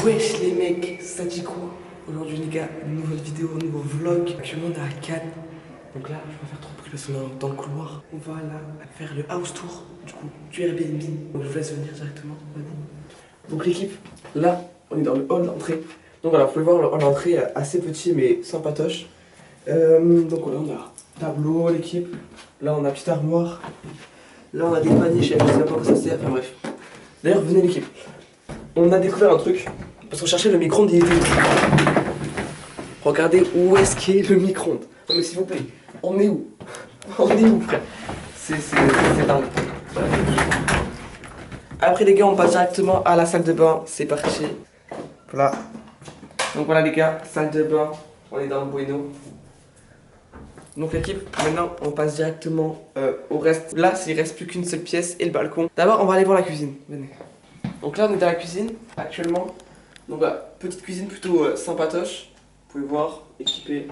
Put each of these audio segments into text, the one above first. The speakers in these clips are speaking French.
Wesh les mecs, ça dit quoi? Aujourd'hui les gars, une nouvelle vidéo, un nouveau vlog. Actuellement on est à Cannes. Donc là, je vais pas faire trop de bruit parce qu'on est dans le couloir. On va là faire le house tour du coup du Airbnb. Donc je vous laisse venir directement. Donc l'équipe, là on est dans le hall d'entrée. Donc voilà, vous pouvez voir le hall d'entrée assez petit mais sympatoche. Donc voilà, on a tableau l'équipe. Là on a petite armoire. Là on a des paniers, je sais pas à quoi ça sert, enfin bref. D'ailleurs venez l'équipe. On a découvert un truc, parce qu'on cherchait le micro-ondes, il était où? Regardez où est-ce qu'est le micro-ondes. Non mais s'il vous plaît, on est où? On est où frère? C'est dingue. Après les gars, on passe directement à la salle de bain, c'est parti. Voilà. Donc voilà les gars, salle de bain, on est dans le bueno. Donc l'équipe, maintenant on passe directement au reste. Là, il reste plus qu'une seule pièce et le balcon. D'abord, on va aller voir la cuisine, venez. Donc là on est dans la cuisine actuellement. Donc voilà, petite cuisine plutôt sympatoche. Vous pouvez voir, équipée,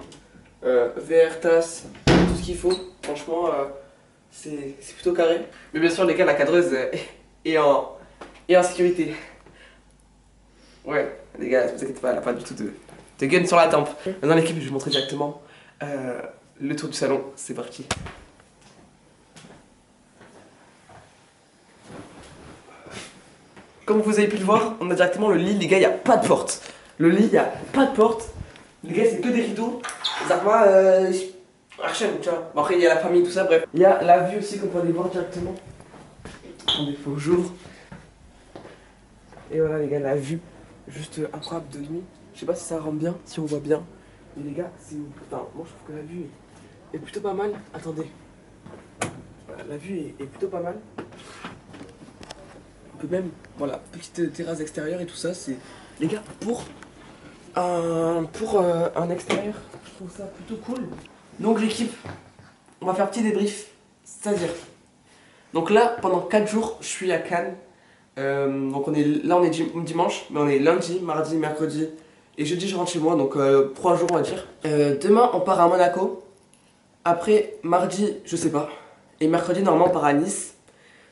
verre, tasse, tout ce qu'il faut. Franchement c'est plutôt carré. Mais bien sûr les gars, la cadreuse est en sécurité. Ouais les gars, ne vous inquiétez pas, elle n'a pas du tout de gun sur la tempe. Maintenant l'équipe, je vais vous montrer directement le tour du salon, c'est parti. Comme vous avez pu le voir, on a directement le lit, les gars, il n'y a pas de porte. Le lit, il n'y a pas de porte. Les gars, c'est que des rideaux. Zarma, tu vois. Bon, après, il y a la famille, tout ça, bref. Il y a la vue aussi, comme vous pouvez voir directement. Attendez, faut que j'ouvre. Et voilà, les gars, la vue, juste incroyable de nuit. Je sais pas si ça rend bien, si on voit bien. Mais les gars, c'est. Enfin, moi, je trouve que la vue est plutôt pas mal. Attendez. Voilà, la vue est plutôt pas mal. Même, voilà, petite terrasse extérieure et tout ça, c'est... Les gars, pour un extérieur, je trouve ça plutôt cool. Donc l'équipe, on va faire petit débrief, c'est-à-dire... Donc là, pendant 4 jours, je suis à Cannes. Donc on est dimanche, mais on est lundi, mardi, mercredi et jeudi je rentre chez moi, donc 3 jours on va dire. Demain, on part à Monaco. Après, mardi, je sais pas. Et mercredi, normalement, on part à Nice.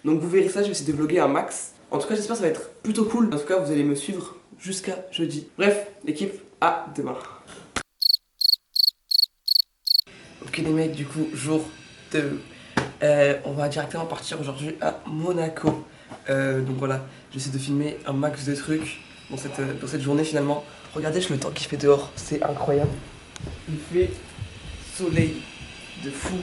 Donc vous verrez ça, je vais essayer de vlogger un max. En tout cas, j'espère que ça va être plutôt cool. En tout cas, vous allez me suivre jusqu'à jeudi. Bref, l'équipe, à demain. Ok les mecs, du coup, jour 2. On va directement partir aujourd'hui à Monaco. Donc voilà, j'essaie de filmer un max de trucs dans cette journée finalement. Regardez le temps qu'il fait dehors, c'est incroyable. Il fait soleil de fou.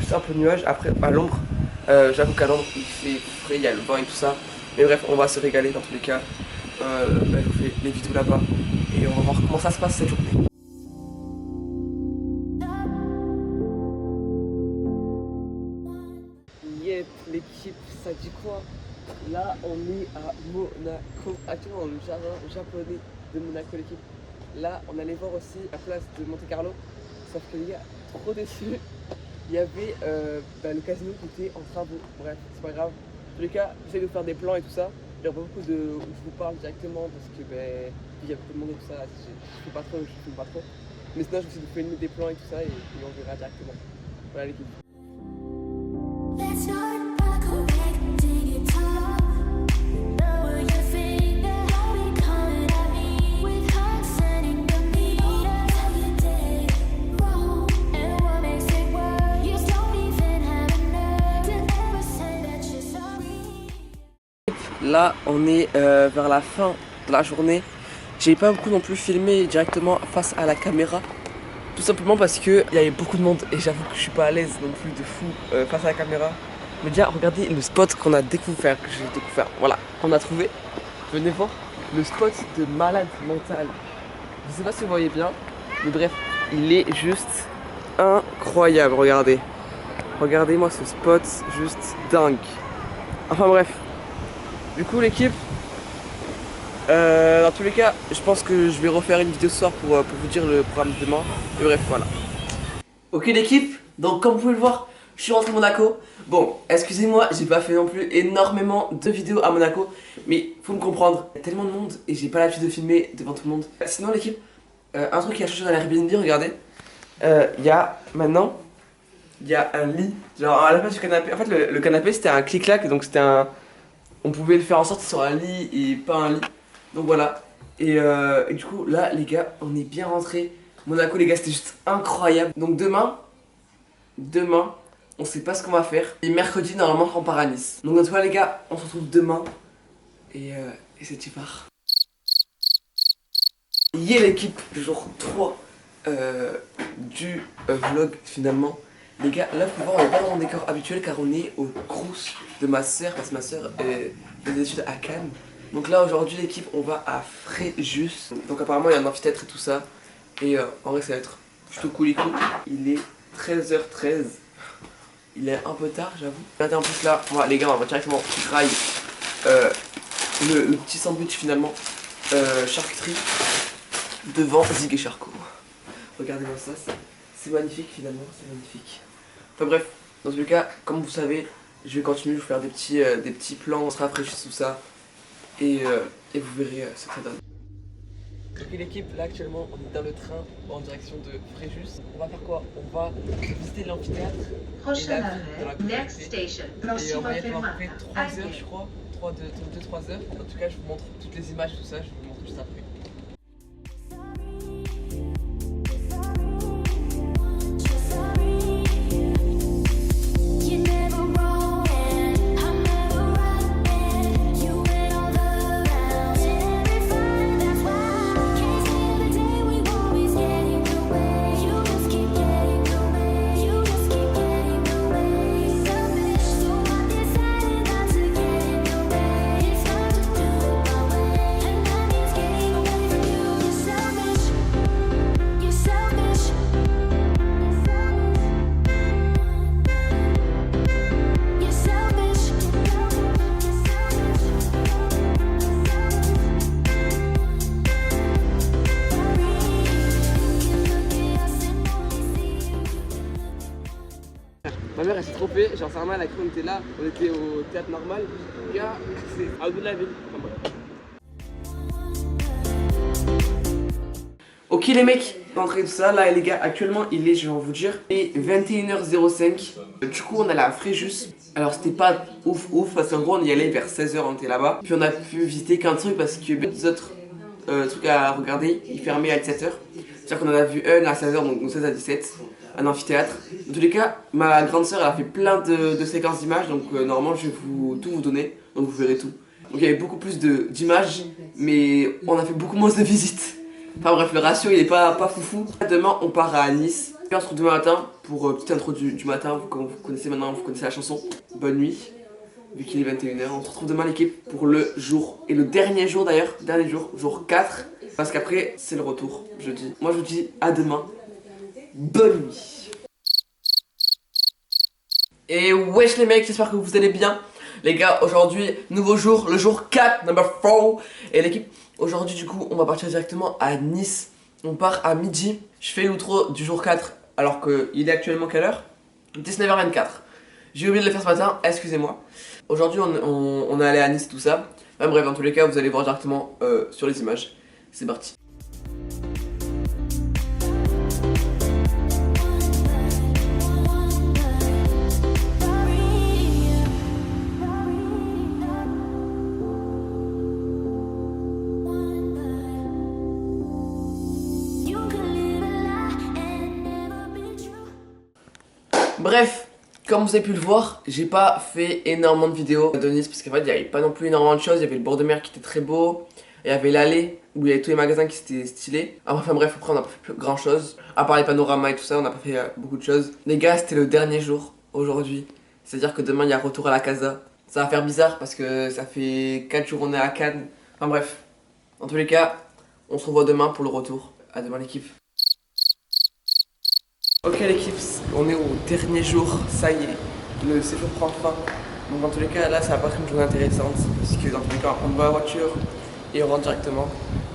Juste un peu de nuages, après à l'ombre. J'avoue qu'à l'ombre il fait frais, il y a le vent et tout ça. Mais bref, on va se régaler dans tous les cas. Je vous fais les vidéos là-bas et on va voir comment ça se passe cette journée. Yep, l'équipe, ça dit quoi? Là, on est à Monaco. Actuellement, dans le jardin japonais de Monaco, l'équipe. Là, on allait voir aussi la place de Monte Carlo. Sauf que les gars, trop déçus. Il y avait le casino qui était en travaux. Bref, c'est pas grave. En tous les cas, j'essaie de faire des plans et tout ça. Il y a pas beaucoup de où je vous parle directement parce que il y a beaucoup de monde et tout ça. Je fais pas trop, je filme pas trop. Mais sinon, je vais essayer de filmer des plans et tout ça et on verra directement. Voilà l'équipe. Là, on est vers la fin de la journée. J'ai pas beaucoup non plus filmé directement face à la caméra. Tout simplement parce qu'il y avait beaucoup de monde et j'avoue que je suis pas à l'aise non plus de fou face à la caméra. Mais déjà, regardez le spot qu'on a découvert, que j'ai découvert. Voilà, qu'on a trouvé. Venez voir le spot de malade mental. Je sais pas si vous voyez bien, mais bref, il est juste incroyable. Regardez. Regardez-moi ce spot, juste dingue. Enfin bref. Du coup l'équipe, dans tous les cas, je pense que je vais refaire une vidéo ce soir pour vous dire le programme de demain. Et bref, voilà. Ok l'équipe, donc comme vous pouvez le voir, je suis rentré à Monaco. Bon, excusez-moi, j'ai pas fait non plus énormément de vidéos à Monaco. Mais faut me comprendre, il y a tellement de monde et j'ai pas l'habitude de filmer devant tout le monde. Sinon l'équipe, un truc qui a changé dans l'Airbnb, regardez. Il y a maintenant, il y a un lit. Genre à la place du canapé, en fait le canapé c'était un clic-clac, donc c'était un... On pouvait le faire en sorte que ce soit un lit et pas un lit. Donc voilà. Et du coup là les gars on est bien rentrés. Monaco les gars c'était juste incroyable. Donc demain on sait pas ce qu'on va faire. Et mercredi normalement on part à Nice. Donc dans tout cas les gars on se retrouve demain. Et c'est tu pars. Yeah l'équipe jour 3 du vlog finalement. Les gars là faut voir on est pas dans mon décor habituel car on est au crous de ma soeur. Parce que ma soeur fait des études à Cannes. Donc là aujourd'hui l'équipe on va à Fréjus. Donc apparemment il y a un amphithéâtre et tout ça. Et en vrai ça va être plutôt cool et cool. Il est 13h13. Il est un peu tard j'avoue. Regardez en plus là, les gars on va directement graille le petit sandwich finalement charcuterie devant Zig et Charcot. Regardez-moi ça, c'est magnifique finalement, c'est magnifique. Enfin bref, dans tous les cas, comme vous savez, je vais continuer de vous faire des petits plans, on se rafraîchit tout ça. Et vous verrez ce que ça donne. Ok l'équipe, là actuellement on est dans le train en direction de Fréjus. On va faire quoi? On va visiter l'amphithéâtre et la ville dans la communauté. Et on va y être à peu près 3 heures je crois, 2-3 heures. En tout cas je vous montre toutes les images, tout ça, je vous montre juste après. Ma mère elle s'est trompée, genre sa maman elle a cru qu'on était là, on était au théâtre normal. Les gars, c'est à bout de la ville. Enfin, ok les mecs, rentrez tout ça, là les gars, actuellement il est, je vais vous dire, il est 21h05. Du coup on allait à Fréjus. Alors c'était pas ouf parce qu'en gros on y allait vers 16h, on était là-bas. Puis on a pu visiter qu'un truc parce que d'autres autres trucs à regarder, ils fermaient à 17h. C'est-à-dire qu'on en a vu un à 16h, donc 16 à 17, un amphithéâtre. Dans tous les cas, ma grande soeur elle a fait plein de séquences d'images, donc normalement je vais tout vous donner, donc vous verrez tout. Donc il y avait beaucoup plus d'images, mais on a fait beaucoup moins de visites. Enfin bref, le ratio il est pas foufou. Demain on part à Nice. Et on se retrouve demain matin pour petite intro du matin, comme vous connaissez maintenant, vous connaissez la chanson. Bonne nuit, vu qu'il est 21h. On se retrouve demain l'équipe pour le jour, et le dernier jour d'ailleurs, jour 4. Parce qu'après c'est le retour, jeudi. Moi je vous dis à demain, bonne nuit. Et wesh les mecs, j'espère que vous allez bien. Les gars, aujourd'hui, nouveau jour, le jour 4, number 4. Et l'équipe, aujourd'hui du coup, on va partir directement à Nice. On part à midi. Je fais l'outro du jour 4, alors qu'il est actuellement quelle heure? 19h24. J'ai oublié de le faire ce matin, excusez-moi. Aujourd'hui, on est allé à Nice, tout ça. Enfin, bref, dans tous les cas, vous allez voir directement sur les images. C'est parti. Bref, comme vous avez pu le voir, j'ai pas fait énormément de vidéos de Nice parce qu'en fait il n'y avait pas non plus énormément de choses. Il y avait le bord de mer qui était très beau, il y avait l'allée où il y avait tous les magasins qui étaient stylés. Enfin bref, après on n'a pas fait plus grand chose. À part les panoramas et tout ça, on n'a pas fait beaucoup de choses. Les gars, c'était le dernier jour aujourd'hui. C'est à dire que demain il y a retour à la casa. Ça va faire bizarre parce que ça fait 4 jours on est à Cannes. Enfin bref, dans tous les cas, on se revoit demain pour le retour. À demain l'équipe. Ok l'équipe, on est au dernier jour, ça y est, le séjour prend fin. Donc dans tous les cas, là ça va pas être une journée intéressante, parce que dans tous les cas on va à la voiture et on rentre directement.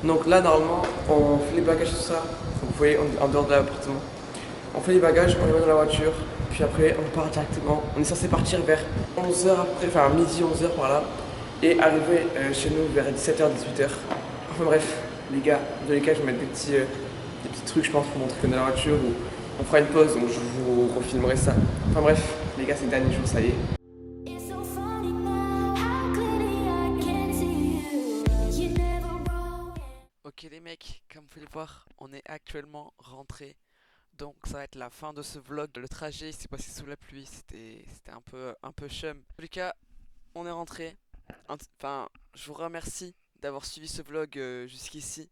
Donc là normalement, on fait les bagages et tout ça, donc vous voyez on est en dehors de l'appartement. On fait les bagages, on les met dans la voiture, puis après on part directement. On est censé partir vers 11h après, enfin midi 11h par là, et arriver chez nous vers 17h, 18h. Enfin bref, les gars, dans tous les cas je vais mettre des petits trucs je pense pour montrer qu'on est dans la voiture. On fera une pause, donc je vous refilmerai ça. Enfin bref, les gars, c'est le dernier jour, ça y est. est actuellement rentré. Donc ça va être la fin de ce vlog. Le trajet s'est passé sous la pluie, c'était un peu chum. En tout cas, on est rentré. Enfin, je vous remercie d'avoir suivi ce vlog jusqu'ici.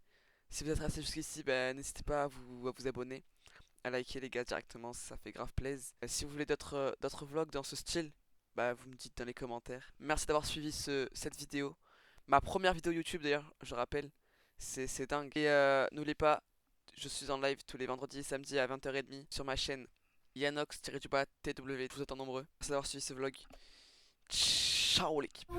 Si vous êtes resté jusqu'ici, ben, n'hésitez pas à vous abonner, à liker les gars directement, ça fait grave plaisir. Si vous voulez d'autres vlogs dans ce style, bah vous me dites dans les commentaires. Merci d'avoir suivi cette vidéo. Ma première vidéo YouTube d'ailleurs, je rappelle. C'est dingue. Et n'oubliez pas, je suis en live tous les vendredis et samedis à 20h30 sur ma chaîne Yanox-TW. Je vous attends nombreux. Merci d'avoir suivi ce vlog. Ciao l'équipe.